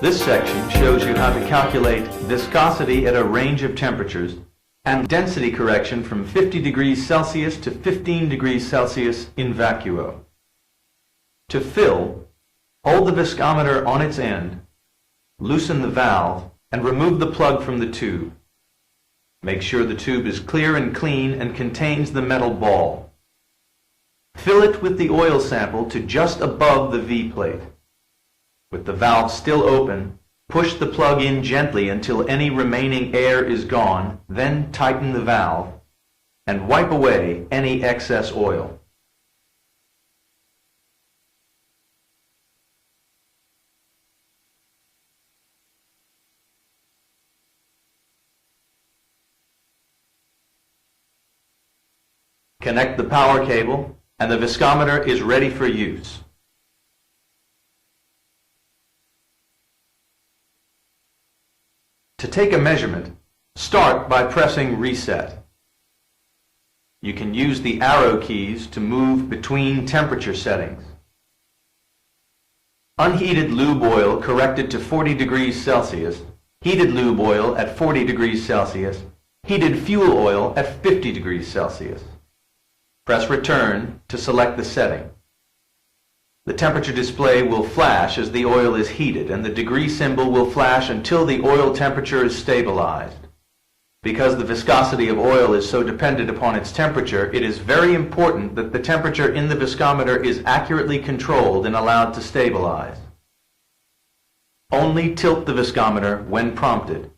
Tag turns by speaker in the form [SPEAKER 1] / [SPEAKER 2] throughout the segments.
[SPEAKER 1] This section shows you how to calculate viscosity at a range of temperatures and density correction from 50 degrees Celsius to 15 degrees Celsius in vacuo. To fill, hold the viscometer on its end, loosen the valve, and remove the plug from the tube. Make sure the tube is clear and clean and contains the metal ball. Fill it with the oil sample to just above the V plate. With the valve still open, push the plug in gently until any remaining air is gone, then tighten the valve and wipe away any excess oil. Connect the power cable, and the viscometer is ready for use. To take a measurement, start by pressing Reset. You can use the arrow keys to move between temperature settings. Unheated lube oil corrected to 40 degrees Celsius, heated lube oil at 40 degrees Celsius, heated fuel oil at 50 degrees Celsius. Press Return to select the setting. The temperature display will flash as the oil is heated, and the degree symbol will flash until the oil temperature is stabilized. Because the viscosity of oil is so dependent upon its temperature, it is very important that the temperature in the viscometer is accurately controlled and allowed to stabilize. Only tilt the viscometer when prompted.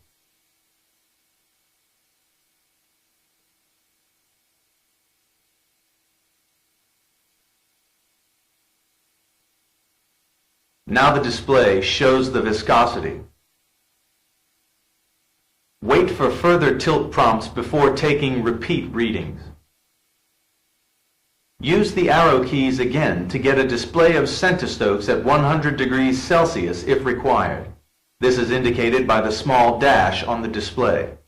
[SPEAKER 1] Now the display shows the viscosity. Wait for further tilt prompts before taking repeat readings. Use the arrow keys again to get a display of centistokes at 100 degrees Celsius if required. This is indicated by the small dash on the display.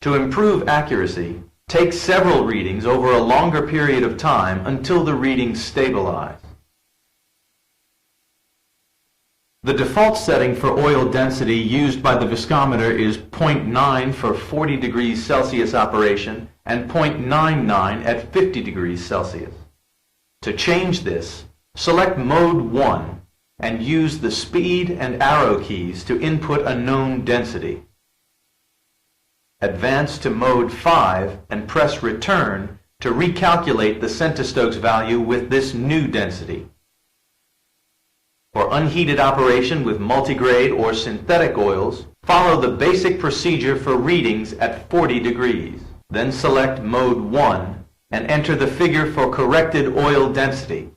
[SPEAKER 1] To improve accuracy, take several readings over a longer period of time until the readings stabilize. The default setting for oil density used by the viscometer is 0.9 for 40 degrees Celsius operation and 0.99 at 50 degrees Celsius. To change this, select Mode 1 and use the speed and arrow keys to input a known density. Advance to Mode 5 and press Return to recalculate the centistokes value with this new density. For unheated operation with multigrade or synthetic oils, follow the basic procedure for readings at 40 degrees. Then select Mode 1 and enter the figure for corrected oil density.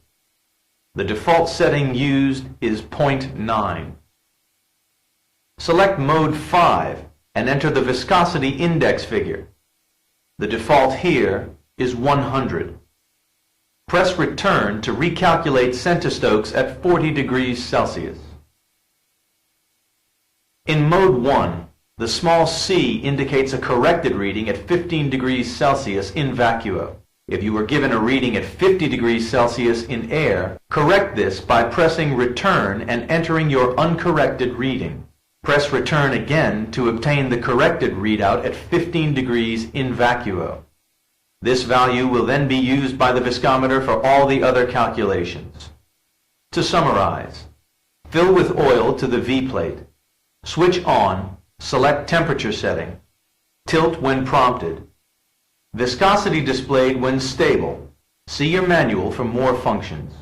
[SPEAKER 1] The default setting used is 0.9. Select Mode 5 and enter the viscosity index figure. The default here is 100. Press Return to recalculate centistokes at 40 degrees Celsius. In Mode 1, the small c indicates a corrected reading at 15 degrees Celsius in vacuo. If you were given a reading at 50 degrees Celsius in air, correct this by pressing Return and entering your uncorrected reading. Press Return again to obtain the corrected readout at 15 degrees in vacuo. This value will then be used by the viscometer for all the other calculations. To summarize, fill with oil to the V plate, switch on, select temperature setting, tilt when prompted, viscosity displayed when stable. See your manual for more functions.